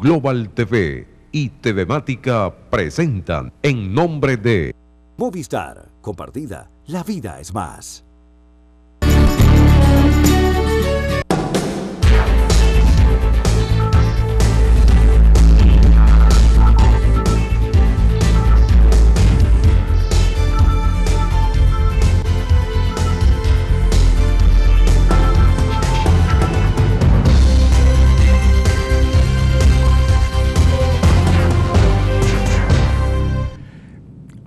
Global TV y TVmática presentan En Nombre de Movistar, compartida, la vida es más.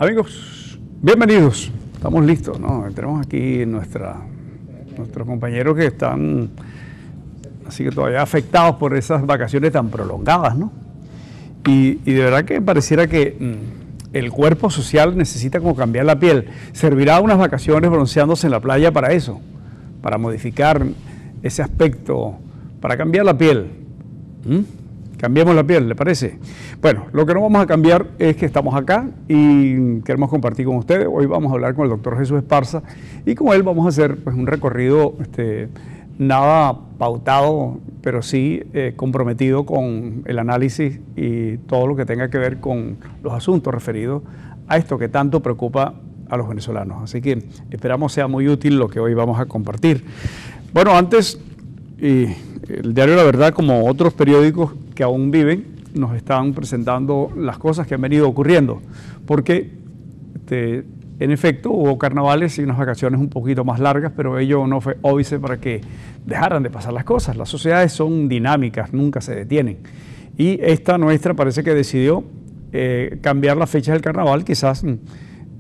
Amigos, bienvenidos. Estamos listos, ¿no? Tenemos aquí nuestros compañeros que están así que todavía afectados por esas vacaciones tan prolongadas, ¿no? Y de verdad que pareciera que el cuerpo social necesita como cambiar la piel. Servirá unas vacaciones bronceándose en la playa para eso, para modificar ese aspecto, para cambiar la piel. Cambiemos la piel, ¿le parece? Bueno, lo que no vamos a cambiar es que estamos acá y queremos compartir con ustedes. Hoy vamos a hablar con el doctor Jesús Esparza y con él vamos a hacer pues, un recorrido nada pautado, pero sí comprometido con el análisis y todo lo que tenga que ver con los asuntos referidos a esto que tanto preocupa a los venezolanos. Así que esperamos sea muy útil lo que hoy vamos a compartir. Bueno, antes, el diario La Verdad, como otros periódicos que aún viven, nos están presentando las cosas que han venido ocurriendo, porque en efecto hubo carnavales y unas vacaciones un poquito más largas, pero ello no fue óbice para que dejaran de pasar las cosas. Las sociedades son dinámicas, nunca se detienen, y esta nuestra parece que decidió cambiar las fechas del carnaval. Quizás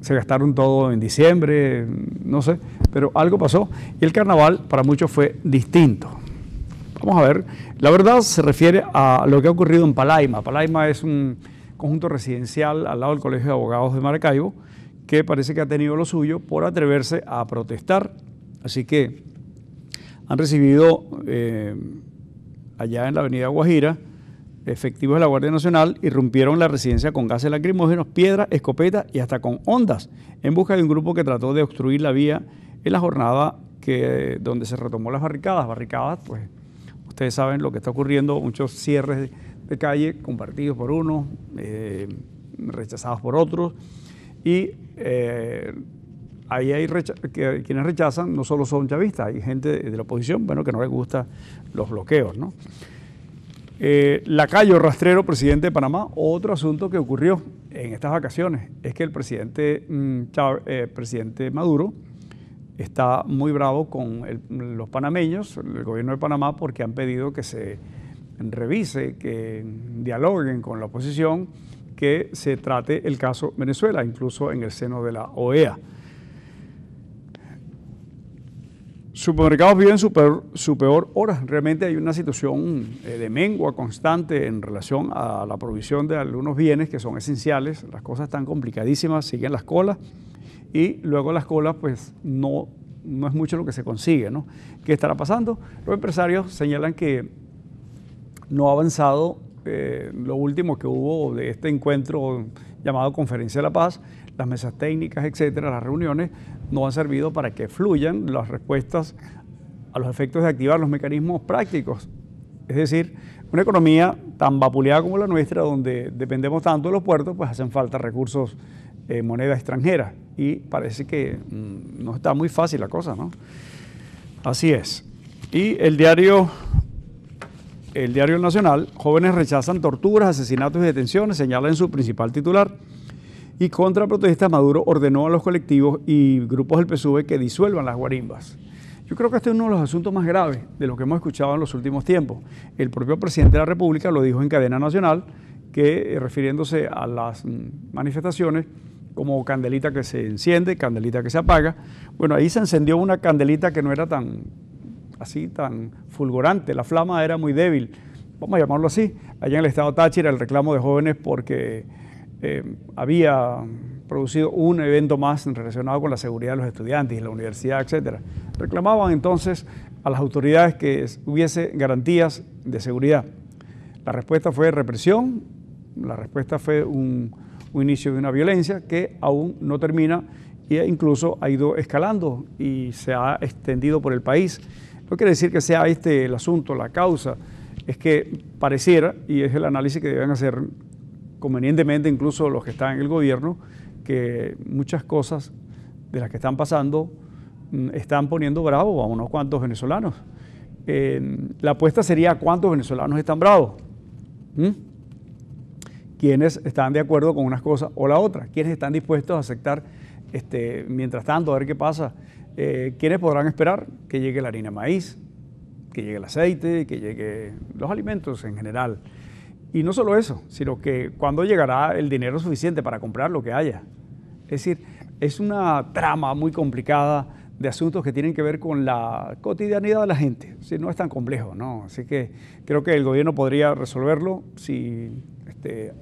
se gastaron todo en diciembre, no sé, pero algo pasó y el carnaval para muchos fue distinto. Vamos a ver, La Verdad se refiere a lo que ha ocurrido en Palaima. Palaima es un conjunto residencial al lado del Colegio de Abogados de Maracaibo, que parece que ha tenido lo suyo por atreverse a protestar. Así que han recibido allá en la avenida Guajira efectivos de la Guardia Nacional, irrumpieron la residencia con gases lacrimógenos, piedras, escopetas y hasta con ondas, en busca de un grupo que trató de obstruir la vía en la jornada donde se retomó las barricadas. Barricadas, pues, ustedes saben lo que está ocurriendo, muchos cierres de calle compartidos por unos, rechazados por otros, y ahí hay quienes rechazan, no solo son chavistas, hay gente de la oposición, bueno, que no les gustan los bloqueos, ¿no? Lacayo Rastrero, presidente de Panamá, otro asunto que ocurrió en estas vacaciones, es que el presidente Maduro está muy bravo con los panameños, el gobierno de Panamá, porque han pedido que se revise, que dialoguen con la oposición, que se trate el caso Venezuela, incluso en el seno de la OEA. Supermercados viven su peor hora. Realmente hay una situación de mengua constante en relación a la provisión de algunos bienes que son esenciales. Las cosas están complicadísimas, siguen las colas. Y luego las colas, pues no es mucho lo que se consigue, ¿no? ¿Qué estará pasando? Los empresarios señalan que no ha avanzado lo último que hubo de este encuentro llamado Conferencia de la Paz, las mesas técnicas, etcétera, las reuniones no han servido para que fluyan las respuestas a los efectos de activar los mecanismos prácticos. Es decir, una economía tan vapuleada como la nuestra, donde dependemos tanto de los puertos, pues hacen falta recursos, moneda extranjera, y parece que no está muy fácil la cosa, ¿no? Así es. Y el diario Nacional, jóvenes rechazan torturas, asesinatos y detenciones, señala en su principal titular. Y contra protestas, Maduro ordenó a los colectivos y grupos del PSUV que disuelvan las guarimbas. Yo creo que este es uno de los asuntos más graves de lo que hemos escuchado en los últimos tiempos. El propio presidente de la República lo dijo en cadena nacional, que refiriéndose a las manifestaciones como candelita que se enciende, candelita que se apaga. Bueno, ahí se encendió una candelita que no era tan fulgurante, la flama era muy débil, vamos a llamarlo así. Allá en el estado Táchira, el reclamo de jóvenes porque había producido un evento más relacionado con la seguridad de los estudiantes y la universidad, etcétera. Reclamaban entonces a las autoridades que hubiese garantías de seguridad. La respuesta fue represión, la respuesta fue un inicio de una violencia que aún no termina e incluso ha ido escalando y se ha extendido por el país. No quiere decir que sea el asunto, la causa, es que pareciera, y es el análisis que deben hacer convenientemente incluso los que están en el gobierno, que muchas cosas de las que están pasando están poniendo bravos a unos cuantos venezolanos. La apuesta sería cuántos venezolanos están bravos. ¿Quiénes están de acuerdo con unas cosas o la otra? ¿Quiénes están dispuestos a aceptar, mientras tanto, a ver qué pasa? ¿Quiénes podrán esperar que llegue la harina de maíz, que llegue el aceite, que llegue los alimentos en general? Y no solo eso, sino que cuándo llegará el dinero suficiente para comprar lo que haya. Es decir, es una trama muy complicada de asuntos que tienen que ver con la cotidianidad de la gente. Es decir, no es tan complejo, ¿no? Así que creo que el gobierno podría resolverlo si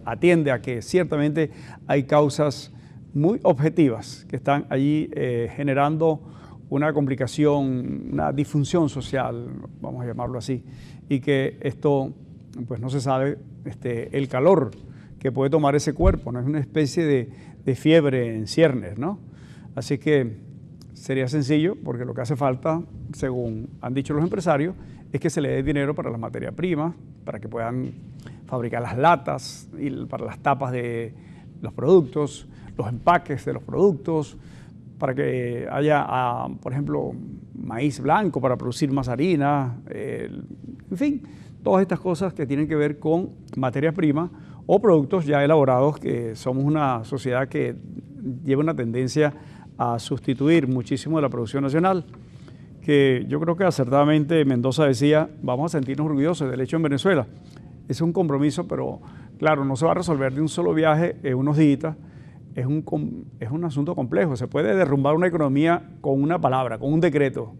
atiende a que ciertamente hay causas muy objetivas que están allí generando una complicación, una disfunción social, vamos a llamarlo así, y que esto, pues no se sabe el calor que puede tomar ese cuerpo, ¿no? Es una especie de fiebre en ciernes, ¿no? Así que sería sencillo, porque lo que hace falta, según han dicho los empresarios, es que se le dé dinero para las materias primas, para que puedan fabricar las latas y para las tapas de los productos, los empaques de los productos, para que haya, por ejemplo, maíz blanco para producir más harina, en fin, todas estas cosas que tienen que ver con materias primas o productos ya elaborados, que somos una sociedad que lleva una tendencia a sustituir muchísimo de la producción nacional, que yo creo que acertadamente Mendoza decía, vamos a sentirnos orgullosos del hecho en Venezuela. Es un compromiso, pero claro, no se va a resolver de un solo viaje en unos días. Es un asunto complejo. Se puede derrumbar una economía con una palabra, con un decreto,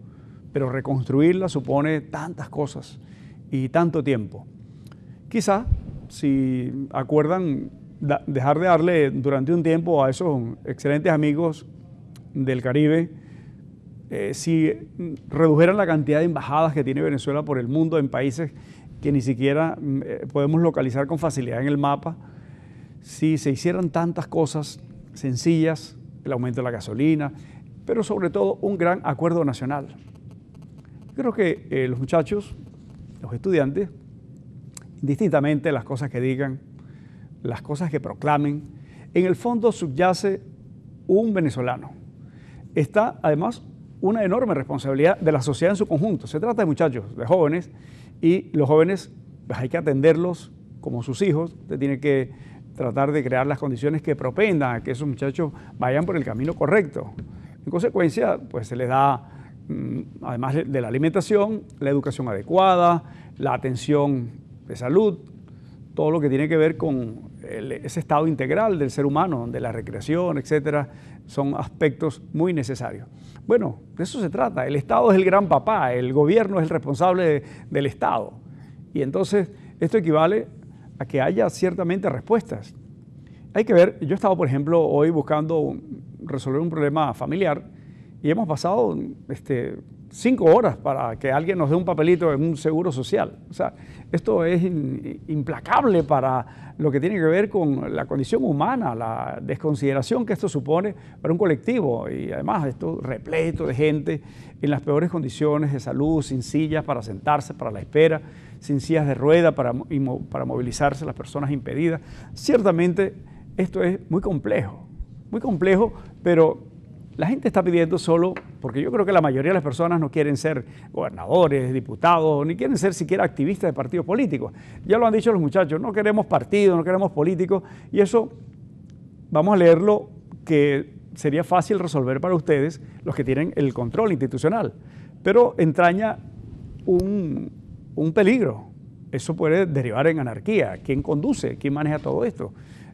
pero reconstruirla supone tantas cosas y tanto tiempo. Quizá, si acuerdan dejar de darle durante un tiempo a esos excelentes amigos del Caribe, si redujeran la cantidad de embajadas que tiene Venezuela por el mundo en países que ni siquiera podemos localizar con facilidad en el mapa, si se hicieran tantas cosas sencillas, el aumento de la gasolina, pero sobre todo un gran acuerdo nacional. Creo que los muchachos, los estudiantes, indistintamente las cosas que digan, las cosas que proclamen, en el fondo subyace un venezolano. Está además una enorme responsabilidad de la sociedad en su conjunto. Se trata de muchachos, de jóvenes, y los jóvenes pues hay que atenderlos como sus hijos. Usted tiene que tratar de crear las condiciones que propendan a que esos muchachos vayan por el camino correcto. En consecuencia, pues se les da, además de la alimentación, la educación adecuada, la atención de salud, todo lo que tiene que ver con ese estado integral del ser humano, donde la recreación, etcétera, son aspectos muy necesarios. Bueno, de eso se trata. El Estado es el gran papá, el gobierno es el responsable del Estado. Y entonces esto equivale a que haya ciertamente respuestas. Hay que ver, yo he estado, por ejemplo, hoy buscando resolver un problema familiar y hemos pasado 5 horas para que alguien nos dé un papelito en un seguro social. O sea, esto es implacable para lo que tiene que ver con la condición humana, la desconsideración que esto supone para un colectivo, y además esto repleto de gente en las peores condiciones de salud, sin sillas para sentarse, para la espera, sin sillas de rueda para movilizarse, las personas impedidas. Ciertamente esto es muy complejo, pero la gente está pidiendo solo, porque yo creo que la mayoría de las personas no quieren ser gobernadores, diputados, ni quieren ser siquiera activistas de partidos políticos. Ya lo han dicho los muchachos, no queremos partidos, no queremos políticos, y eso vamos a leerlo, que sería fácil resolver para ustedes, los que tienen el control institucional, pero entraña un peligro. Eso puede derivar en anarquía. ¿Quién conduce? ¿Quién maneja todo esto?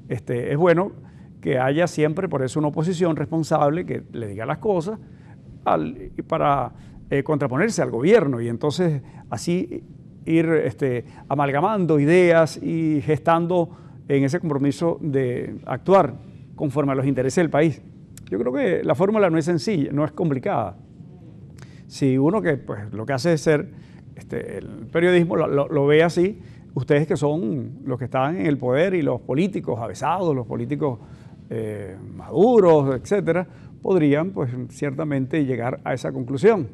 Es bueno que haya siempre, por eso, una oposición responsable que le diga las cosas para contraponerse al gobierno, y entonces así ir amalgamando ideas y gestando en ese compromiso de actuar conforme a los intereses del país. Yo creo que la fórmula no es sencilla, no es complicada. Si uno que pues, lo que hace es ser, el periodismo lo ve así, ustedes que son los que están en el poder y los políticos avesados, los políticos maduros, etcétera, podrían pues ciertamente llegar a esa conclusión.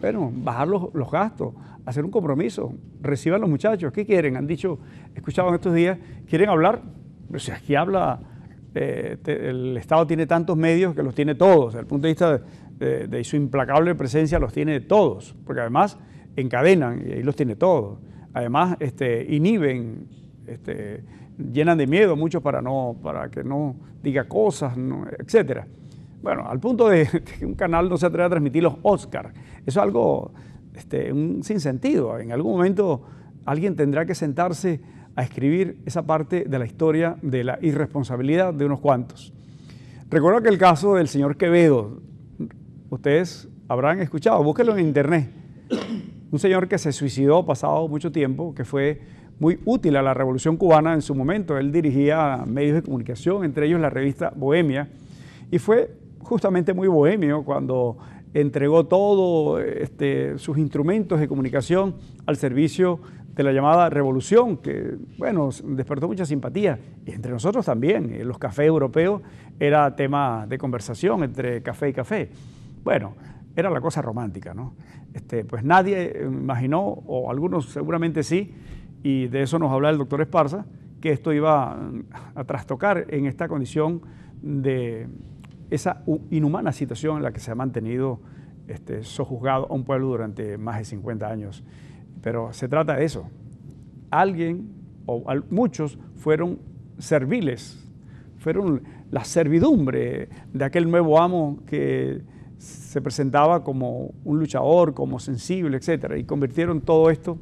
Bueno, bajar los gastos, hacer un compromiso. Reciban los muchachos. ¿Qué quieren? Han dicho, he escuchado en estos días, ¿quieren hablar? Pero si aquí habla, el Estado tiene tantos medios que los tiene todos. Desde el punto de vista de su implacable presencia los tiene todos, porque además encadenan y ahí los tiene todos. Además inhiben, llenan de miedo mucho para que no diga cosas, etcétera. Bueno, al punto de que un canal no se atreve a transmitir los Oscars. Eso es algo un sinsentido. En algún momento alguien tendrá que sentarse a escribir esa parte de la historia de la irresponsabilidad de unos cuantos. Recuerdo que el caso del señor Quevedo, ustedes habrán escuchado, búsquenlo en internet. Un señor que se suicidó pasado mucho tiempo, que fue muy útil a la Revolución Cubana en su momento. Él dirigía medios de comunicación, entre ellos la revista Bohemia, y fue justamente muy bohemio cuando entregó todos sus instrumentos de comunicación al servicio de la llamada revolución, que, bueno, despertó mucha simpatía, y entre nosotros también. En los cafés europeos era tema de conversación entre café y café. Bueno, era la cosa romántica, ¿no? Pues nadie imaginó, o algunos seguramente sí, y de eso nos habla el doctor Esparza, que esto iba a trastocar en esta condición de esa inhumana situación en la que se ha mantenido sojuzgado a un pueblo durante más de 50 años. Pero se trata de eso. Alguien, o muchos, fueron serviles, fueron la servidumbre de aquel nuevo amo que se presentaba como un luchador, como sensible, etc. Y convirtieron todo esto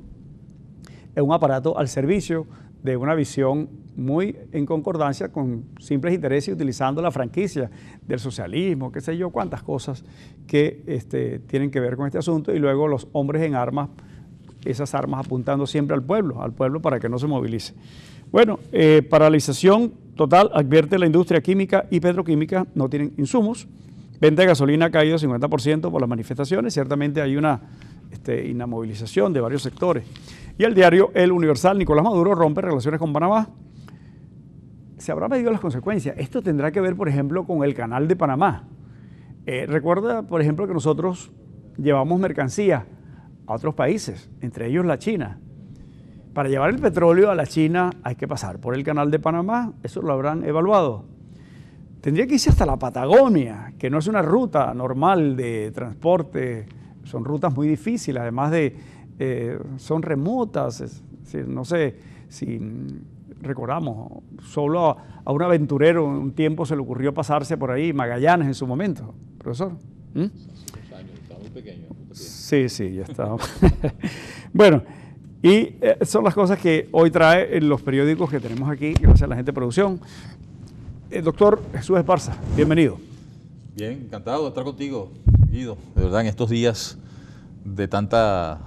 en un aparato al servicio de una visión muy en concordancia con simples intereses, utilizando la franquicia del socialismo, qué sé yo, cuántas cosas que tienen que ver con este asunto, y luego los hombres en armas, esas armas apuntando siempre al pueblo para que no se movilice. Bueno, paralización total, advierte la industria química y petroquímica, no tienen insumos. Venta de gasolina ha caído 50% por las manifestaciones, ciertamente hay una inamovilización de varios sectores. Y el diario El Universal, Nicolás Maduro rompe relaciones con Panamá. Se habrá medido las consecuencias. Esto tendrá que ver, por ejemplo, con el canal de Panamá. Recuerda, por ejemplo, que nosotros llevamos mercancía a otros países, entre ellos la China. Para llevar el petróleo a la China hay que pasar por el canal de Panamá, eso lo habrán evaluado. Tendría que irse hasta la Patagonia, que no es una ruta normal de transporte, son rutas muy difíciles, además son remotas, es decir, no sé si recordamos, solo a un aventurero un tiempo se le ocurrió pasarse por ahí, Magallanes en su momento, profesor. Está muy pequeño. Sí, ya está. Bueno, y son las cosas que hoy trae en los periódicos que tenemos aquí, gracias a la gente de producción. Doctor Jesús Esparza, bienvenido. Bien, encantado de estar contigo, Guido. De verdad, en estos días de tanta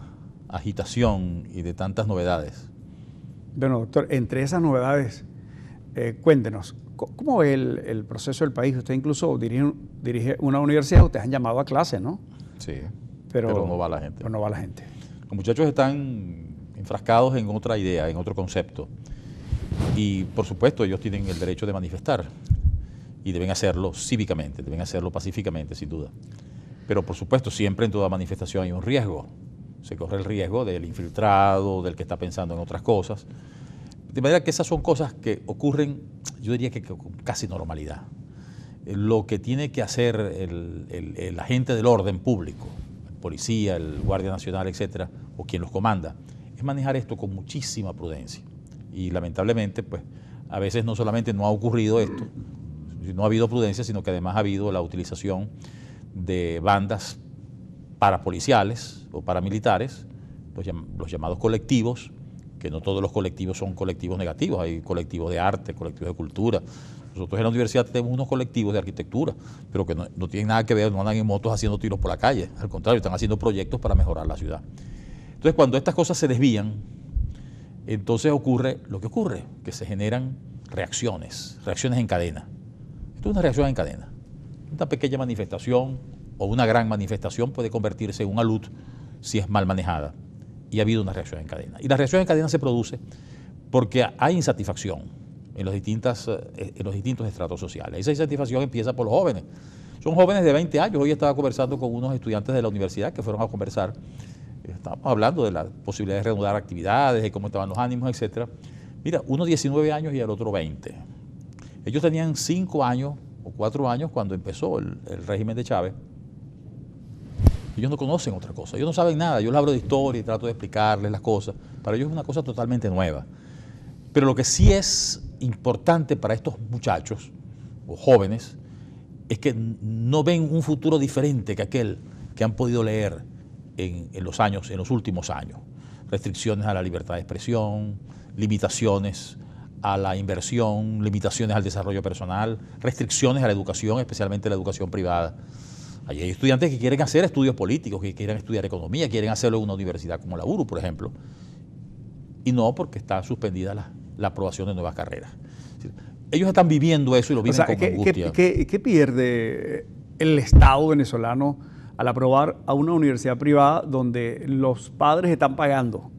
agitación y de tantas novedades. Bueno, doctor, entre esas novedades, cuéntenos, ¿cómo ve el proceso del país? Usted incluso dirige una universidad, ustedes han llamado a clase, ¿no? Sí, pero no va la gente. Pero no va la gente. Los muchachos están enfrascados en otra idea, en otro concepto. Y, por supuesto, ellos tienen el derecho de manifestar y deben hacerlo cívicamente, deben hacerlo pacíficamente, sin duda. Pero, por supuesto, siempre en toda manifestación hay un riesgo. Se corre el riesgo del infiltrado, del que está pensando en otras cosas. De manera que esas son cosas que ocurren, yo diría que con casi normalidad. Lo que tiene que hacer el agente del orden público, el policía, el guardia nacional, etcétera, o quien los comanda, es manejar esto con muchísima prudencia. Y lamentablemente, pues, a veces no solamente no ha ocurrido esto, no ha habido prudencia, sino que además ha habido la utilización de bandas parapoliciales o paramilitares, los llamados colectivos, que no todos los colectivos son colectivos negativos, hay colectivos de arte, colectivos de cultura. Nosotros en la universidad tenemos unos colectivos de arquitectura, pero que no tienen nada que ver, no andan en motos haciendo tiros por la calle, al contrario, están haciendo proyectos para mejorar la ciudad. Entonces, cuando estas cosas se desvían, entonces ocurre lo que ocurre, que se generan reacciones en cadena. Esto es una reacción en cadena. Una pequeña manifestación o una gran manifestación puede convertirse en una alud si es mal manejada. Y ha habido una reacción en cadena. Y la reacción en cadena se produce porque hay insatisfacción en los distintos estratos sociales. Esa insatisfacción empieza por los jóvenes. Son jóvenes de 20 años. Hoy estaba conversando con unos estudiantes de la universidad que fueron a conversar Estábamos hablando de la posibilidad de reanudar actividades, de cómo estaban los ánimos, etc. Mira, uno 19 años y el otro 20. Ellos tenían 5 años o 4 años cuando empezó el régimen de Chávez. Ellos no conocen otra cosa, ellos no saben nada. Yo les hablo de historia y trato de explicarles las cosas. Para ellos es una cosa totalmente nueva. Pero lo que sí es importante para estos muchachos o jóvenes es que no ven un futuro diferente que aquel que han podido leer en los últimos años. Restricciones a la libertad de expresión, limitaciones a la inversión, limitaciones al desarrollo personal, restricciones a la educación, especialmente la educación privada. Hay estudiantes que quieren hacer estudios políticos, que quieren estudiar economía, quieren hacerlo en una universidad como la URU, por ejemplo, y no porque está suspendida la aprobación de nuevas carreras. Ellos están viviendo eso y lo viven con angustia. ¿Qué pierde el Estado venezolano al aprobar a una universidad privada donde los padres están pagando,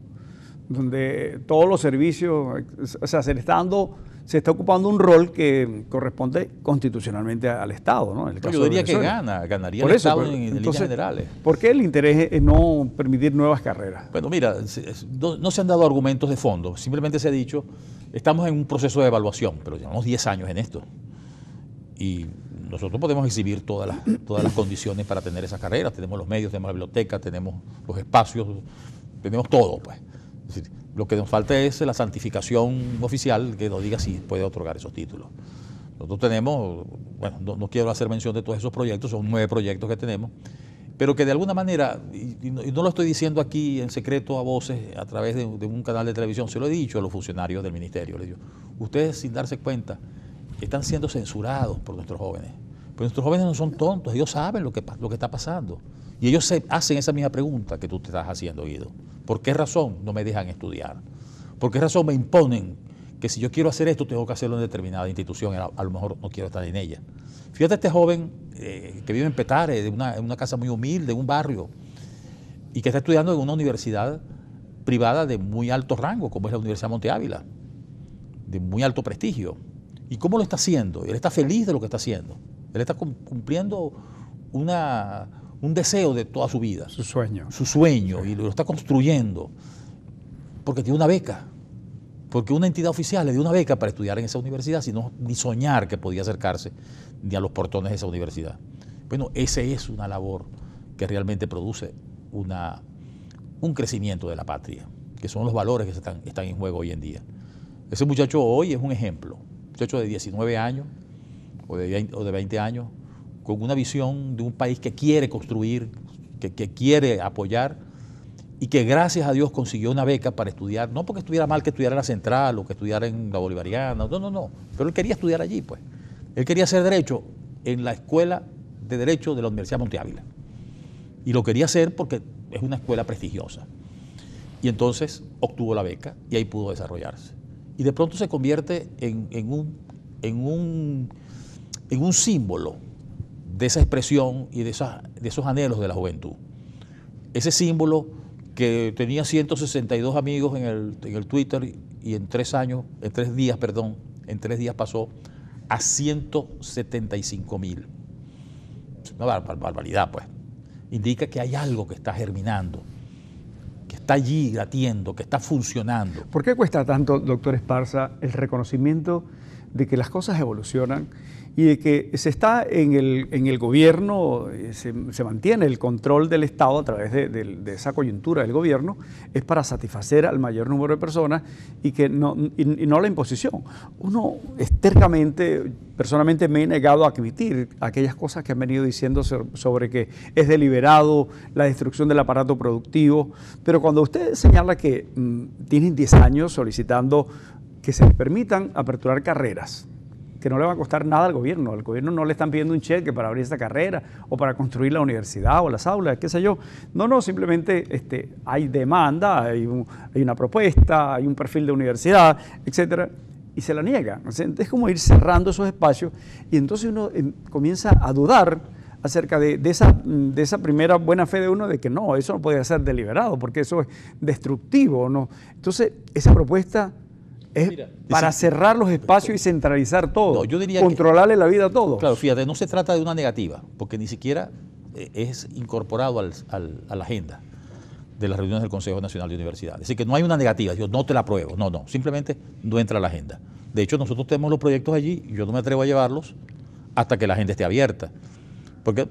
donde todos los servicios, o sea, se está ocupando un rol que corresponde constitucionalmente al Estado, ¿no? En el caso yo diría que ganaría el Estado en líneas generales. ¿Por qué el interés es no permitir nuevas carreras? Bueno, mira, no se han dado argumentos de fondo, simplemente se ha dicho, estamos en un proceso de evaluación, pero llevamos 10 años en esto. Y nosotros podemos exhibir todas las condiciones para tener esas carreras, tenemos los medios, tenemos la biblioteca, tenemos los espacios, tenemos todo, pues. Es decir, lo que nos falta es la santificación oficial que nos diga si puede otorgar esos títulos. Nosotros tenemos, bueno, no quiero hacer mención de todos esos proyectos, son 9 proyectos que tenemos, pero que de alguna manera, y no lo estoy diciendo aquí en secreto a voces a través de un canal de televisión, se lo he dicho a los funcionarios del ministerio, les digo, ustedes sin darse cuenta están siendo censurados por nuestros jóvenes. Pero nuestros jóvenes no son tontos, ellos saben lo que está pasando. Y ellos se hacen esa misma pregunta que tú te estás haciendo, Guido. ¿Por qué razón no me dejan estudiar? ¿Por qué razón me imponen que si yo quiero hacer esto, tengo que hacerlo en determinada institución? A lo mejor no quiero estar en ella. Fíjate este joven que vive en Petare, en una casa muy humilde, en un barrio, y que está estudiando en una universidad privada de muy alto rango, como es la Universidad Monte Ávila, de muy alto prestigio. ¿Y cómo lo está haciendo? Él está feliz de lo que está haciendo. Él está cumpliendo un deseo de toda su vida. Su sueño. Su sueño, y lo está construyendo. Porque tiene una beca. Porque una entidad oficial le dio una beca para estudiar en esa universidad, sino ni soñar que podía acercarse ni a los portones de esa universidad. Bueno, esa es una labor que realmente produce un crecimiento de la patria, que son los valores que están en juego hoy en día. Ese muchacho hoy es un ejemplo. Un muchacho de 19 años o de 20 años, con una visión de un país que quiere construir, que quiere apoyar, y que gracias a Dios consiguió una beca para estudiar, no porque estuviera mal que estudiara en la Central o que estudiara en la Bolivariana, no, pero él quería estudiar allí, pues. Él quería hacer Derecho en la Escuela de Derecho de la Universidad Monte Ávila. Y lo quería hacer porque es una escuela prestigiosa. Y entonces obtuvo la beca y ahí pudo desarrollarse. Y de pronto se convierte en un símbolo de esa expresión y de esos anhelos de la juventud. Ese símbolo que tenía 162 amigos en el Twitter y en 3 días pasó a 175.000. Es una barbaridad, pues. Indica que hay algo que está germinando, que está allí latiendo, que está funcionando. ¿Por qué cuesta tanto, doctor Esparza, el reconocimiento de que las cosas evolucionan y de que se está en el gobierno, se mantiene el control del Estado a través de esa coyuntura del gobierno, es para satisfacer al mayor número de personas y no la imposición? Uno estercamente, personalmente me he negado a admitir aquellas cosas que han venido diciendo sobre que es deliberado la destrucción del aparato productivo, pero cuando usted señala que tienen 10 años solicitando que se les permitan aperturar carreras, que no le va a costar nada al gobierno no le están pidiendo un cheque para abrir esa carrera o para construir la universidad o las aulas, qué sé yo. No, simplemente hay demanda, hay una propuesta, hay un perfil de universidad, etcétera, y se la niega. Es como ir cerrando esos espacios y entonces uno comienza a dudar acerca de esa primera buena fe de uno de que no, eso no puede ser deliberado porque eso es destructivo, ¿no? Entonces, esa propuesta es para cerrar los espacios y centralizar todo, no, yo diría controlarle la vida a todos. Claro, fíjate, no se trata de una negativa, porque ni siquiera es incorporado a la agenda. de las reuniones del Consejo Nacional de Universidades. Así que no hay una negativa, yo no te la apruebo, no, simplemente no entra a la agenda. De hecho, nosotros tenemos los proyectos allí y yo no me atrevo a llevarlos hasta que la agenda esté abierta. Porque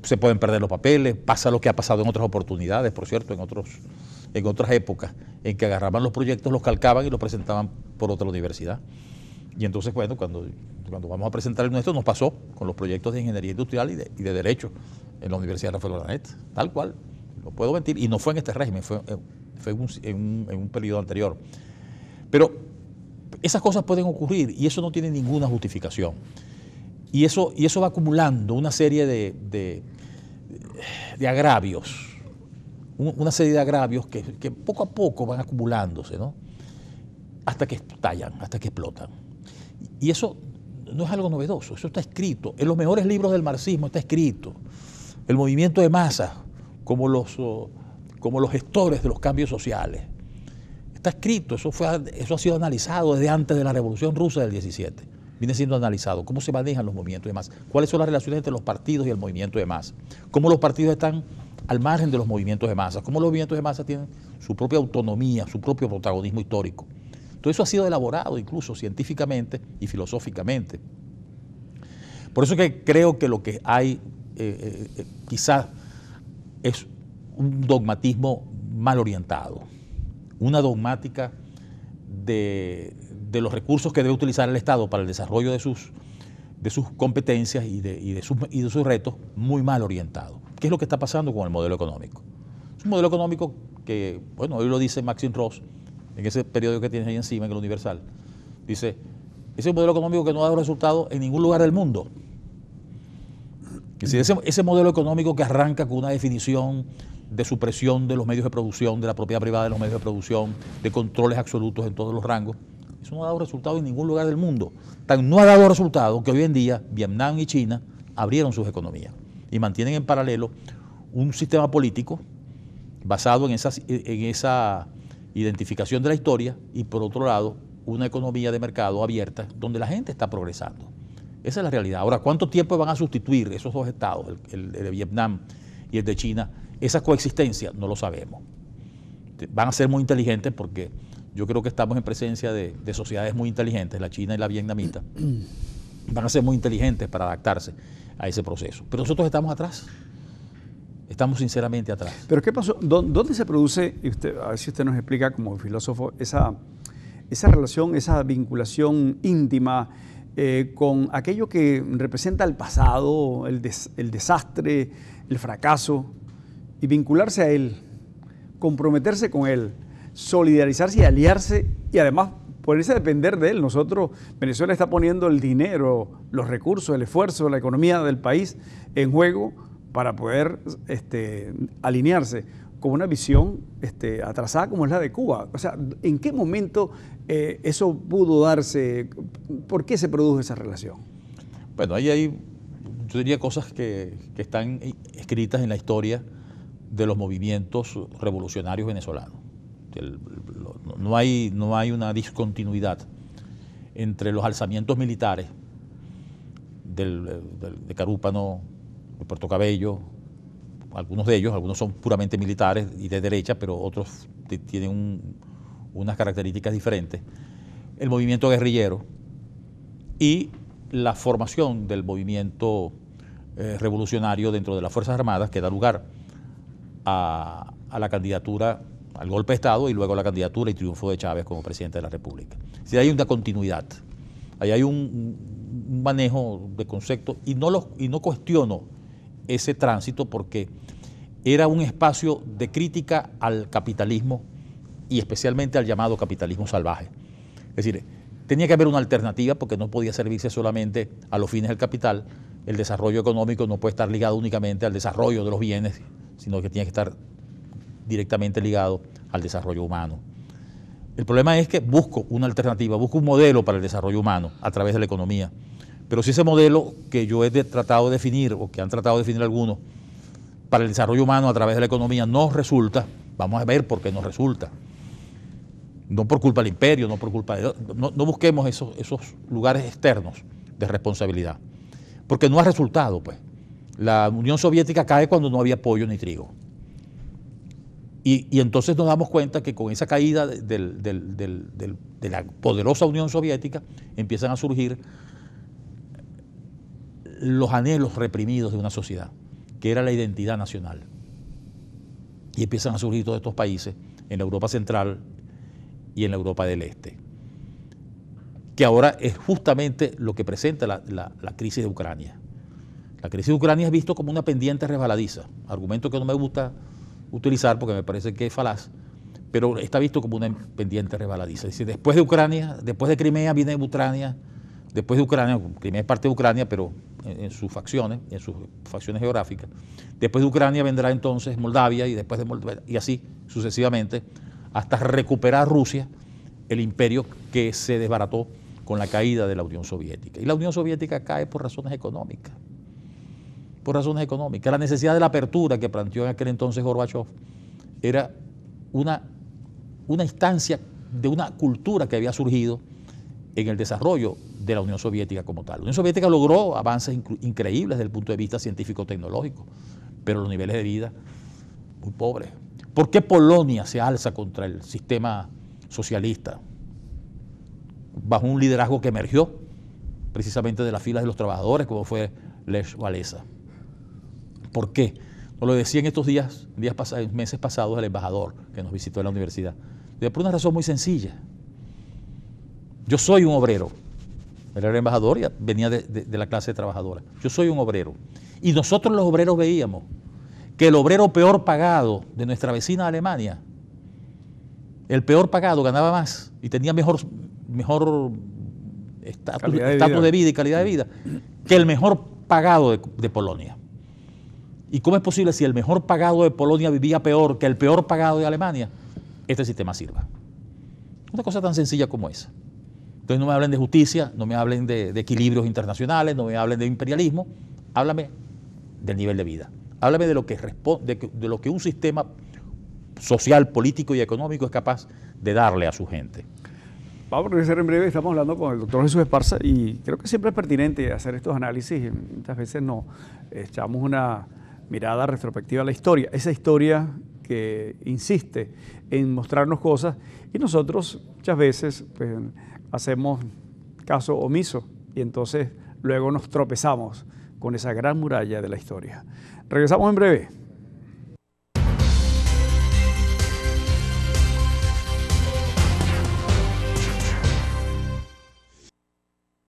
se pueden perder los papeles, pasa lo que ha pasado en otras oportunidades, por cierto, en otras épocas, en que agarraban los proyectos, los calcaban y los presentaban por otra universidad. Y entonces, bueno, cuando vamos a presentar el nuestro, nos pasó con los proyectos de ingeniería industrial y de derecho en la Universidad Rafael Barnett, tal cual, no puedo mentir, y no fue en este régimen, fue en un periodo anterior. Pero esas cosas pueden ocurrir y eso no tiene ninguna justificación. Y eso va acumulando una serie de agravios, una serie de agravios que poco a poco van acumulándose, ¿no? Hasta que estallan, hasta que explotan. Y eso no es algo novedoso, eso está escrito. En los mejores libros del marxismo está escrito. El movimiento de masas, como los gestores de los cambios sociales. Está escrito, eso ha sido analizado desde antes de la Revolución Rusa del 17. Viene siendo analizado, cómo se manejan los movimientos de masas, cuáles son las relaciones entre los partidos y el movimiento de masas, cómo los partidos están al margen de los movimientos de masas, cómo los movimientos de masas tienen su propia autonomía, su propio protagonismo histórico. Todo eso ha sido elaborado incluso científicamente y filosóficamente. Por eso que creo que lo que hay quizás es un dogmatismo mal orientado, una dogmática de los recursos que debe utilizar el Estado para el desarrollo de sus competencias y de sus retos muy mal orientado. ¿Qué es lo que está pasando con el modelo económico? Es un modelo económico que, bueno, hoy lo dice Maxim Ross, en ese periódico que tienes ahí encima, en el Universal, dice, ese es un modelo económico que no ha dado resultados en ningún lugar del mundo. Es decir, ese modelo económico que arranca con una definición de supresión de los medios de producción, de la propiedad privada de los medios de producción, de controles absolutos en todos los rangos, eso no ha dado resultado en ningún lugar del mundo. No ha dado resultado que hoy en día Vietnam y China abrieron sus economías y mantienen en paralelo un sistema político basado en esa identificación de la historia y, por otro lado, una economía de mercado abierta donde la gente está progresando. Esa es la realidad. Ahora, ¿cuánto tiempo van a sustituir esos dos estados, el de Vietnam y el de China? Esa coexistencia no lo sabemos. Van a ser muy inteligentes porque yo creo que estamos en presencia de sociedades muy inteligentes, la china y la vietnamita. Van a ser muy inteligentes para adaptarse a ese proceso. Pero nosotros estamos atrás. Estamos sinceramente atrás. ¿Pero qué pasó? ¿Dónde se produce, y a ver si usted nos explica como filósofo, esa relación, esa vinculación íntima con aquello que representa el pasado, el desastre, el fracaso, y vincularse a él, comprometerse con él, solidarizarse y aliarse, y además ponerse a depender de él? Venezuela está poniendo el dinero, los recursos, el esfuerzo, la economía del país en juego para poder alinearse con una visión atrasada como es la de Cuba. O sea, ¿en qué momento eso pudo darse? ¿Por qué se produjo esa relación? Bueno, ahí hay, yo diría, cosas que están escritas en la historia de los movimientos revolucionarios venezolanos. No hay una discontinuidad entre los alzamientos militares de Carúpano, de Puerto Cabello, algunos son puramente militares y de derecha, pero otros tienen unas características diferentes. El movimiento guerrillero y la formación del movimiento revolucionario dentro de las Fuerzas Armadas, que da lugar a la candidatura, al golpe de Estado y luego a la candidatura y triunfo de Chávez como presidente de la República. Si hay una continuidad, ahí hay un manejo de conceptos y no cuestiono ese tránsito porque era un espacio de crítica al capitalismo y especialmente al llamado capitalismo salvaje. Es decir, tenía que haber una alternativa porque no podía servirse solamente a los fines del capital. El desarrollo económico no puede estar ligado únicamente al desarrollo de los bienes, sino que tiene que estar directamente ligado al desarrollo humano. El problema es que busco una alternativa, busco un modelo para el desarrollo humano a través de la economía. Pero si ese modelo que yo he tratado de definir, o que han tratado de definir algunos, para el desarrollo humano a través de la economía no resulta, vamos a ver por qué no resulta. No por culpa del imperio, no por culpa de... No busquemos esos lugares externos de responsabilidad. Porque no ha resultado, pues. La Unión Soviética cae cuando no había pollo ni trigo. Y entonces nos damos cuenta que con esa caída de la poderosa Unión Soviética empiezan a surgir los anhelos reprimidos de una sociedad, que era la identidad nacional. Y empiezan a surgir todos estos países en la Europa Central y en la Europa del Este, que ahora es justamente lo que presenta la crisis de Ucrania. La crisis de Ucrania es visto como una pendiente resbaladiza, argumento que no me gusta utilizar porque me parece que es falaz, pero está visto como una pendiente resbaladiza. Es decir, después de Ucrania, después de Crimea viene Ucrania, después de Ucrania, Crimea es parte de Ucrania, pero en sus facciones geográficas. Después de Ucrania vendrá entonces Moldavia y después de Moldavia, y así sucesivamente, hasta recuperar Rusia, el imperio que se desbarató con la caída de la Unión Soviética. Y la Unión Soviética cae por razones económicas. Por razones económicas. La necesidad de la apertura que planteó en aquel entonces Gorbachev era una instancia de una cultura que había surgido en el desarrollo de la Unión Soviética como tal. La Unión Soviética logró avances increíbles desde el punto de vista científico-tecnológico, pero los niveles de vida muy pobres. ¿Por qué Polonia se alza contra el sistema socialista? Bajo un liderazgo que emergió precisamente de las filas de los trabajadores, como fue Lech Walesa. ¿Por qué? Nos lo decía en estos meses pasados el embajador que nos visitó en la universidad. Por una razón muy sencilla. Yo soy un obrero. Él era embajador y venía de la clase trabajadora. Yo soy un obrero. Y nosotros los obreros veíamos que el obrero peor pagado de nuestra vecina Alemania, el peor pagado ganaba más y tenía mejor estatus de vida y calidad de vida que el mejor pagado de Polonia. ¿Y cómo es posible si el mejor pagado de Polonia vivía peor que el peor pagado de Alemania? Este sistema sirva. Una cosa tan sencilla como esa. Entonces no me hablen de justicia, no me hablen de equilibrios internacionales, no me hablen de imperialismo, háblame del nivel de vida. Háblame de lo que un sistema social, político y económico es capaz de darle a su gente. Vamos a regresar en breve. Estamos hablando con el doctor Jesús Esparza y creo que siempre es pertinente hacer estos análisis y muchas veces nos echamos una mirada retrospectiva a la historia. Esa historia que insiste en mostrarnos cosas y nosotros muchas veces pues, hacemos caso omiso y entonces luego nos tropezamos con esa gran muralla de la historia. Regresamos en breve.